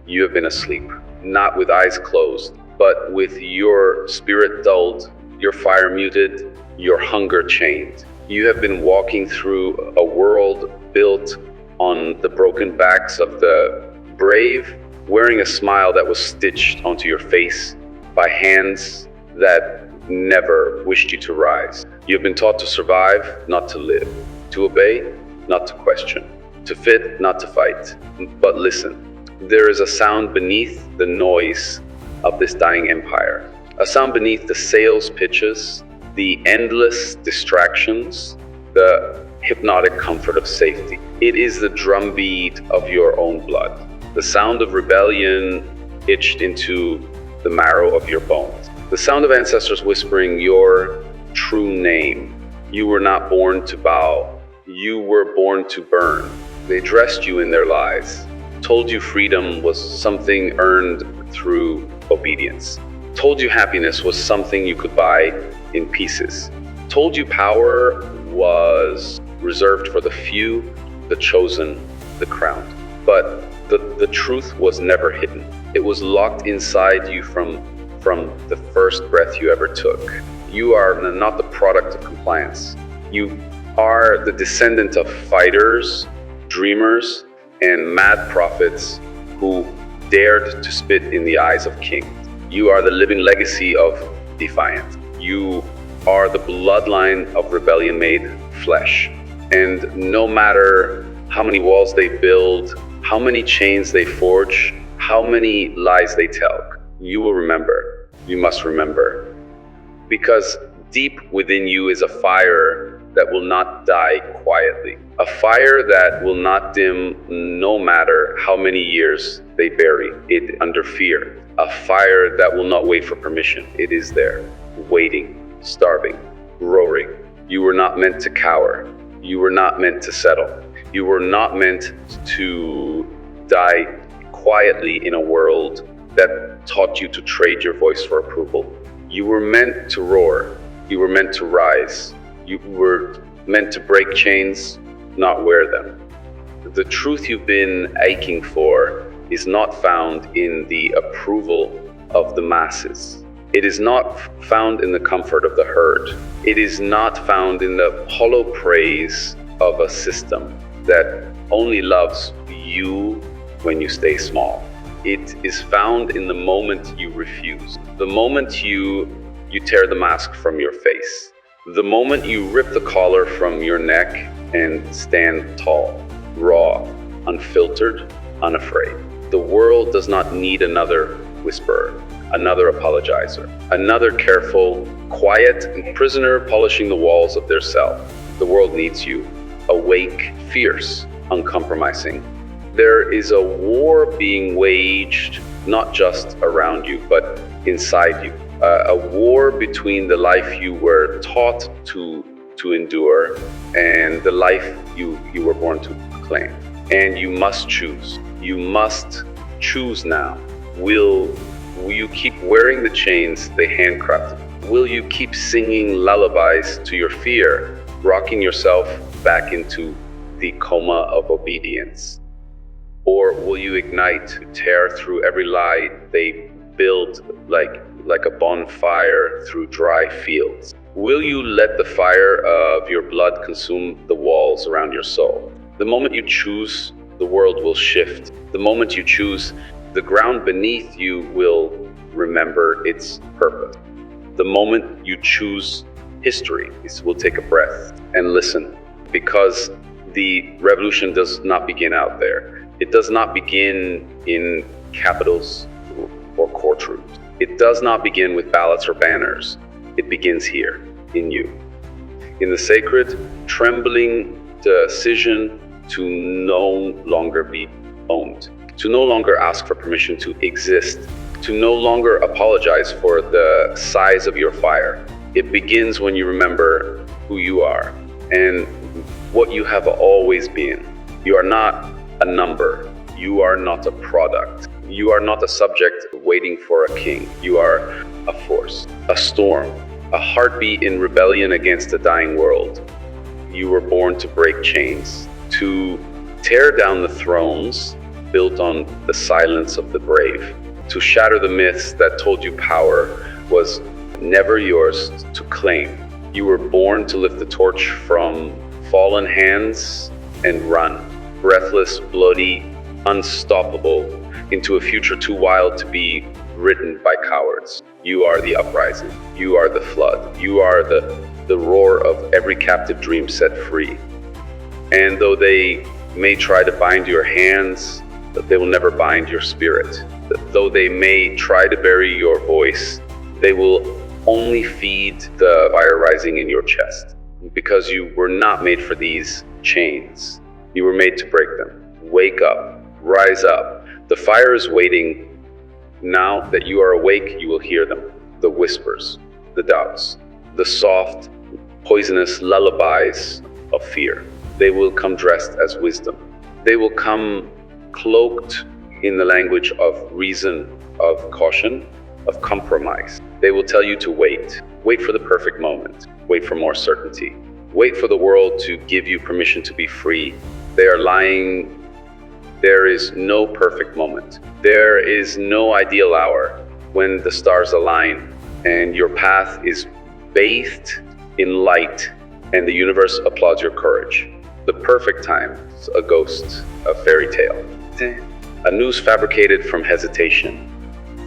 You have been asleep, not with eyes closed, but with your spirit dulled, your fire muted, your hunger chained. You have been walking through a world built on the broken backs of the brave, wearing a smile that was stitched onto your face by hands that never wished you to rise. You have been taught to survive, not to live, to obey, not to question, to fit, not to fight. But listen, there is a sound beneath the noise of this dying empire, a sound beneath the sales pitches, the endless distractions, the hypnotic comfort of safety. It is the drumbeat of your own blood, the sound of rebellion itched into the marrow of your bones, the sound of ancestors whispering your true name. You were not born to bow, you were born to burn. They dressed you in their lies, told you freedom was something earned through obedience, told you happiness was something you could buy in pieces, told you power was reserved for the few, the chosen, the crowned. But the truth was never hidden. It was locked inside you from the first breath you ever took. You are not the product of compliance. You are the descendant of fighters, dreamers, and mad prophets who dared to spit in the eyes of kings. You are the living legacy of defiance. You are the bloodline of rebellion made flesh. And no matter how many walls they build, how many chains they forge, how many lies they tell, you will remember. You must remember. Because deep within you is a fire that will not die quietly. A fire that will not dim no matter how many years they bury it under fear. A fire that will not wait for permission. It is there, waiting, starving, roaring. You were not meant to cower. You were not meant to settle. You were not meant to die quietly in a world that taught you to trade your voice for approval. You were meant to roar. You were meant to rise. You were meant to break chains, not wear them. The truth you've been aching for is not found in the approval of the masses. It is not found in the comfort of the herd. It is not found in the hollow praise of a system that only loves you when you stay small. It is found in the moment you refuse, the moment you tear the mask from your face, the moment you rip the collar from your neck and stand tall, raw, unfiltered, unafraid. The world does not need another whisperer, another apologizer, another careful, quiet prisoner polishing the walls of their cell. The world needs you, awake, fierce, uncompromising. There is a war being waged, not just around you, but inside you. A war between the life you were taught to endure and the life you were born to claim. And you must choose. You must choose now. Will you keep wearing the chains they handcrafted? Will you keep singing lullabies to your fear, rocking yourself back into the coma of obedience? Or will you ignite to tear through every lie they build like a bonfire through dry fields? Will you let the fire of your blood consume the walls around your soul? The moment you choose, the world will shift. The moment you choose, the ground beneath you will remember its purpose. The moment you choose, history will take a breath and listen, because the revolution does not begin out there. It does not begin in capitals or courtrooms. It does not begin with ballots or banners. It begins here, in you. In the sacred, trembling decision to no longer be owned, to no longer ask for permission to exist, to no longer apologize for the size of your fire. It begins when you remember who you are and what you have always been. You are not a number. You are not a product. You are not a subject waiting for a king. You are a force, a storm, a heartbeat in rebellion against a dying world. You were born to break chains, to tear down the thrones built on the silence of the brave, to shatter the myths that told you power was never yours to claim. You were born to lift the torch from fallen hands and run, breathless, bloody, unstoppable, into a future too wild to be written by cowards. You are the uprising. You are the flood. You are the roar of every captive dream set free. And though they may try to bind your hands, they will never bind your spirit. Though they may try to bury your voice, they will only feed the fire rising in your chest. Because you were not made for these chains. You were made to break them. Wake up. Rise up. The fire is waiting. Now that you are awake, you will hear them. The whispers, the doubts, the soft, poisonous lullabies of fear. They will come dressed as wisdom. They will come cloaked in the language of reason, of caution, of compromise. They will tell you to wait. Wait for the perfect moment. Wait for more certainty. Wait for the world to give you permission to be free. They are lying. There is no perfect moment. There is no ideal hour when the stars align and your path is bathed in light and the universe applauds your courage. The perfect time is a ghost, a fairy tale, a noose fabricated from hesitation.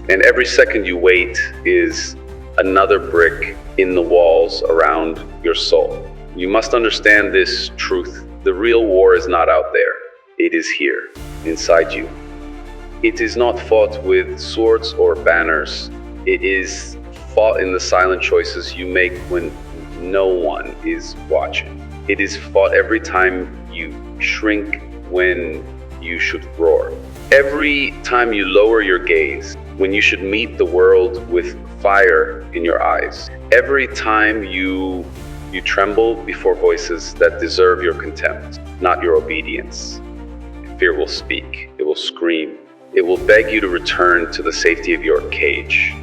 And every second you wait is another brick in the walls around your soul. You must understand this truth. The real war is not out there. It is here, inside you. It is not fought with swords or banners. It is fought in the silent choices you make when no one is watching. It is fought every time you shrink when you should roar. Every time you lower your gaze, when you should meet the world with fire in your eyes. Every time you tremble before voices that deserve your contempt, not your obedience. Fear will speak, it will scream, it will beg you to return to the safety of your cage.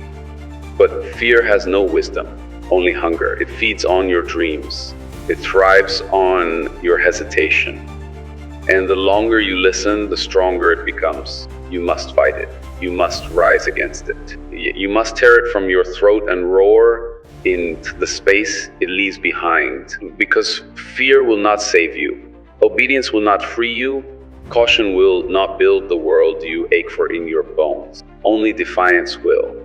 But fear has no wisdom, only hunger. It feeds on your dreams. It thrives on your hesitation. And the longer you listen, the stronger it becomes. You must fight it. You must rise against it. You must tear it from your throat and roar into the space it leaves behind. Because fear will not save you. Obedience will not free you. Caution will not build the world you ache for in your bones. Only defiance will.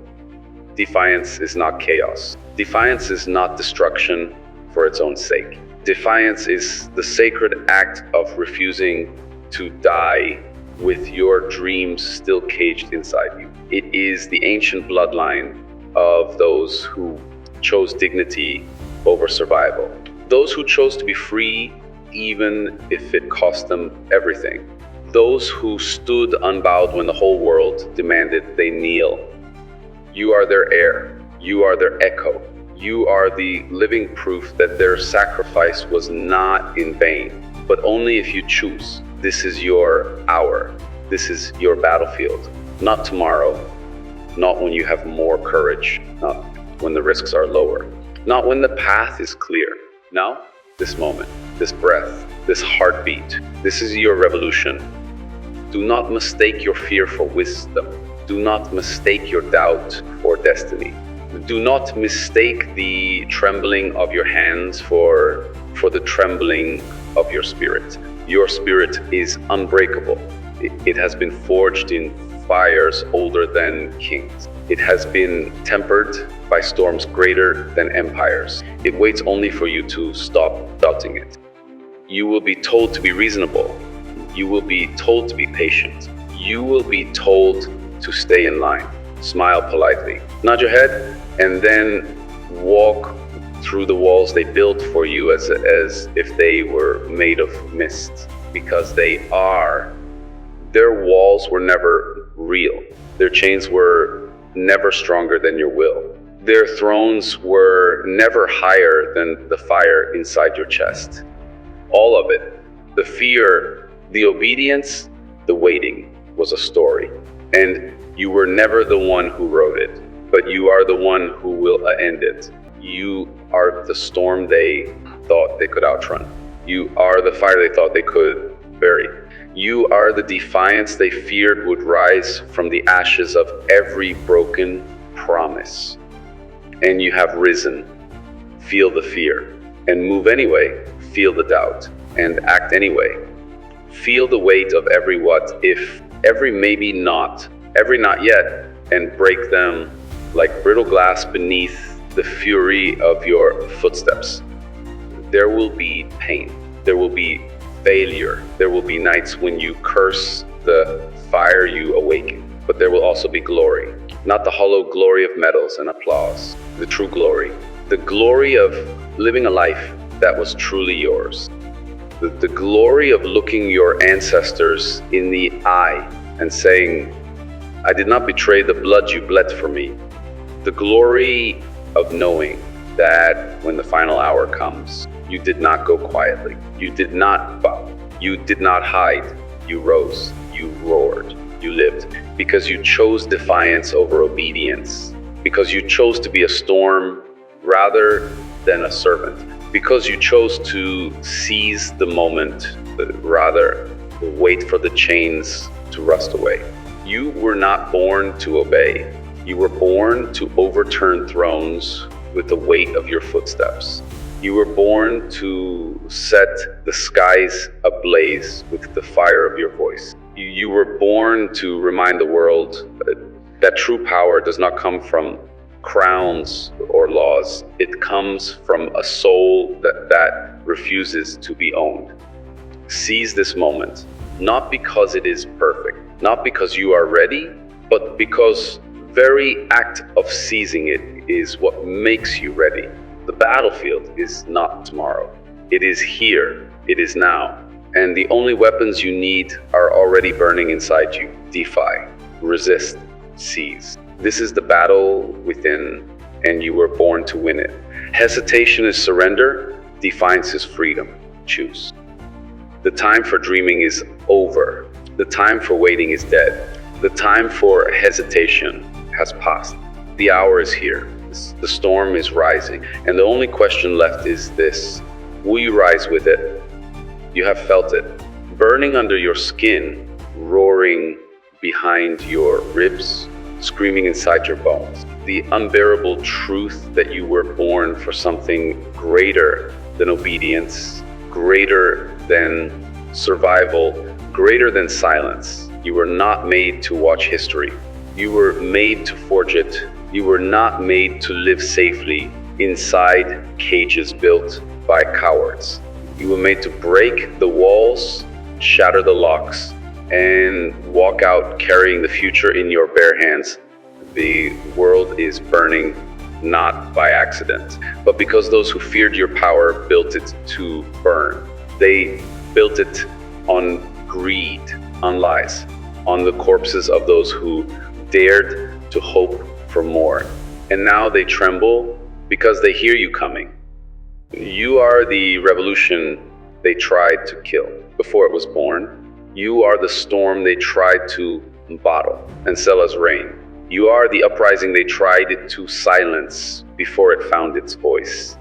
Defiance is not chaos. Defiance is not destruction for its own sake. Defiance is the sacred act of refusing to die with your dreams still caged inside you. It is the ancient bloodline of those who chose dignity over survival. Those who chose to be free even if it cost them everything. Those who stood unbowed when the whole world demanded they kneel. You are their heir. You are their echo. You are the living proof that their sacrifice was not in vain, but only if you choose. This is your hour. This is your battlefield. Not tomorrow. Not when you have more courage. Not when the risks are lower. Not when the path is clear. Now, this moment, this breath, this heartbeat. This is your revolution. Do not mistake your fear for wisdom. Do not mistake your doubt for destiny. Do not mistake the trembling of your hands for the trembling of your spirit. Your spirit is unbreakable. It has been forged in fires older than kings. It has been tempered by storms greater than empires. It waits only for you to stop doubting it. You will be told to be reasonable. You will be told to be patient. You will be told to stay in line. Smile politely. Nod your head and then walk through the walls they built for you as if they were made of mist. Because they are. Their walls were never real. Their chains were never stronger than your will. Their thrones were never higher than the fire inside your chest. All of it, the fear, the obedience, the waiting, was a story. And you were never the one who wrote it, but you are the one who will end it. You are the storm they thought they could outrun. You are the fire they thought they could bury. You are the defiance they feared would rise from the ashes of every broken promise. And you have risen. Feel the fear and move anyway. Feel the doubt and act anyway. Feel the weight of every what if, every maybe not, every not yet, and break them like brittle glass beneath the fury of your footsteps. There will be pain. There will be failure. There will be nights when you curse the fire you awaken. But there will also be glory. Not the hollow glory of medals and applause. The true glory. The glory of living a life that was truly yours. The glory of looking your ancestors in the eye and saying, I did not betray the blood you bled for me. The glory of knowing that when the final hour comes, you did not go quietly. You did not bow. You did not hide. You rose. You roared. You lived. Because you chose defiance over obedience. Because you chose to be a storm rather than a servant. Because you chose to seize the moment rather than wait for the chains to rust away. You were not born to obey. You were born to overturn thrones with the weight of your footsteps. You were born to set the skies ablaze with the fire of your voice. You were born to remind the world that true power does not come from crowns or laws. It comes from a soul that refuses to be owned. Seize this moment, not because it is perfect, not because you are ready, but because very act of seizing it is what makes you ready. The battlefield is not tomorrow. It is here. It is now. And the only weapons you need are already burning inside you. Defy, resist, seize. This is the battle within, and you were born to win it. Hesitation is surrender. Defiance is freedom. Choose. The time for dreaming is over. The time for waiting is dead. The time for hesitation has passed. The hour is here. The storm is rising. And the only question left is this: will you rise with it? You have felt it, burning under your skin, roaring behind your ribs, screaming inside your bones. The unbearable truth that you were born for something greater than obedience, greater than survival, greater than silence. You were not made to watch history. You were made to forge it. You were not made to live safely inside cages built by cowards. You were made to break the walls, shatter the locks, and walk out carrying the future in your bare hands. The world is burning not by accident, but because those who feared your power built it to burn. They built it on greed, on lies, on the corpses of those who dared to hope for more. And now they tremble because they hear you coming. You are the revolution they tried to kill before it was born. You are the storm they tried to bottle and sell as rain. You are the uprising they tried to silence before it found its voice.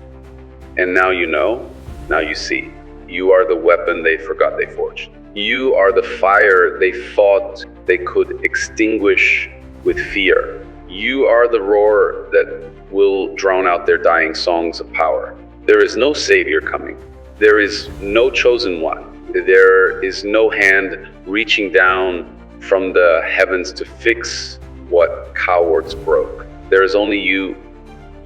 And now you know, now you see. You are the weapon they forgot they forged. You are the fire they thought they could extinguish with fear. You are the roar that will drown out their dying songs of power. There is no savior coming. There is no chosen one. There is no hand reaching down from the heavens to fix what cowards broke. There is only you.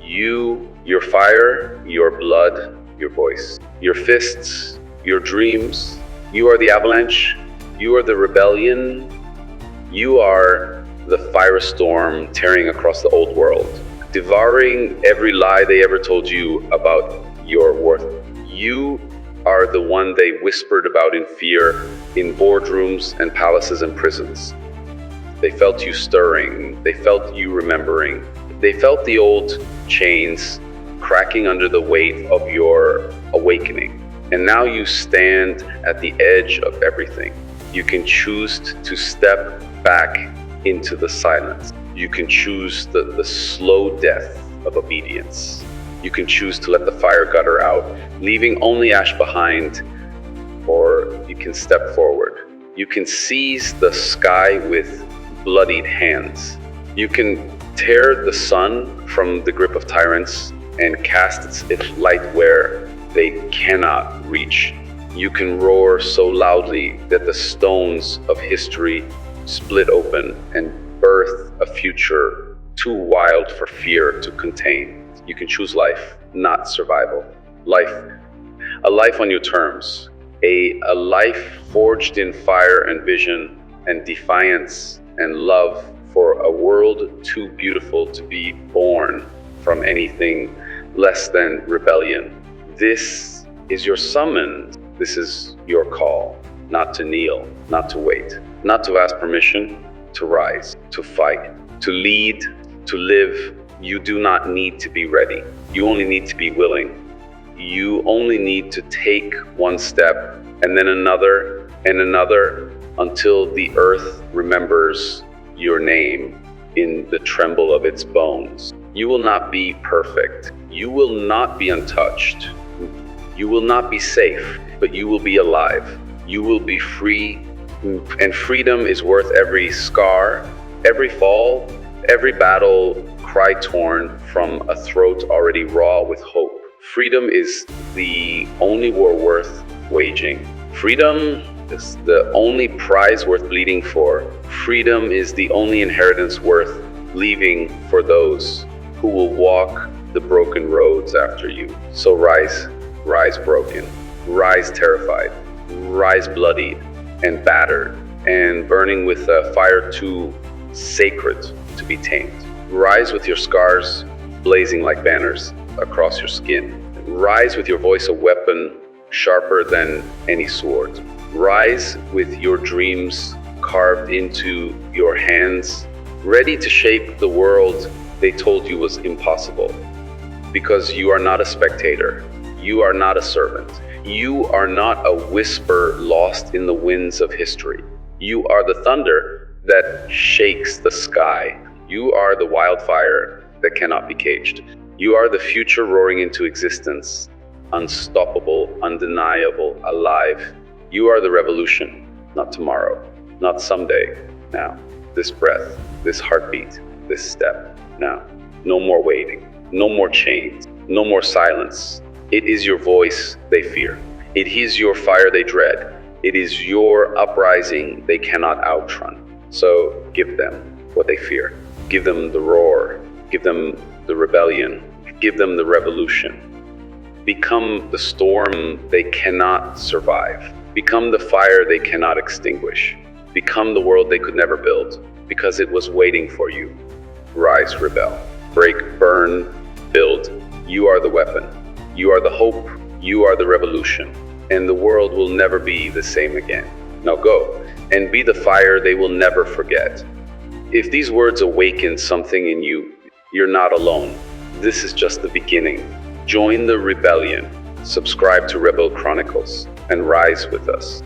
You, your fire, your blood, your voice, your fists, your dreams. You are the avalanche. You are the rebellion. You are the firestorm tearing across the old world, devouring every lie they ever told you about your worth. You are the one they whispered about in fear in boardrooms and palaces and prisons. They felt you stirring. They felt you remembering. They felt the old chains cracking under the weight of your awakening. And now you stand at the edge of everything. You can choose to step back into the silence. You can choose the slow death of obedience. You can choose to let the fire gutter out, leaving only ash behind, or you can step forward You can seize the sky with bloodied hands. You can tear the sun from the grip of tyrants and cast its light where they cannot reach. You can roar so loudly that the stones of history split open and birth a future too wild for fear to contain. You can choose life, not survival. Life, a life on your terms. A life forged in fire and vision and defiance and love for a world too beautiful to be born from anything less than rebellion. This is your summons. This is your call. Not to kneel, not to wait, not to ask permission, to rise, to fight, to lead, to live. You do not need to be ready. You only need to be willing. You only need to take one step and then another and another until the earth remembers your name in the tremble of its bones. You will not be perfect. You will not be untouched. You will not be safe, but you will be alive. You will be free, and freedom is worth every scar, every fall, every battle cry torn from a throat already raw with hope. Freedom is the only war worth waging. Freedom is the only prize worth bleeding for. Freedom is the only inheritance worth leaving for those who will walk the broken roads after you. So rise, rise broken, rise terrified, rise bloodied and battered and burning with a fire too sacred to be tamed. Rise with your scars blazing like banners across your skin. Rise with your voice a weapon sharper than any sword. Rise with your dreams carved into your hands, ready to shape the world they told you was impossible. Because you are not a spectator. You are not a servant. You are not a whisper lost in the winds of history. You are the thunder that shakes the sky. You are the wildfire that cannot be caged. You are the future roaring into existence, unstoppable, undeniable, alive. You are the revolution, not tomorrow, not someday, now. This breath, this heartbeat, this step, now. No more waiting, no more chains, no more silence. It is your voice they fear. It is your fire they dread. It is your uprising they cannot outrun. So give them what they fear. Give them the roar. Give them the rebellion. Give them the revolution. Become the storm they cannot survive. Become the fire they cannot extinguish. Become the world they could never build, because it was waiting for you. Rise, rebel. Break, burn, build. You are the weapon. You are the hope. You are the revolution. And the world will never be the same again. Now go and be the fire they will never forget. If these words awaken something in you, you're not alone. This is just the beginning. Join the rebellion. Subscribe to Rebel Chronicles and rise with us.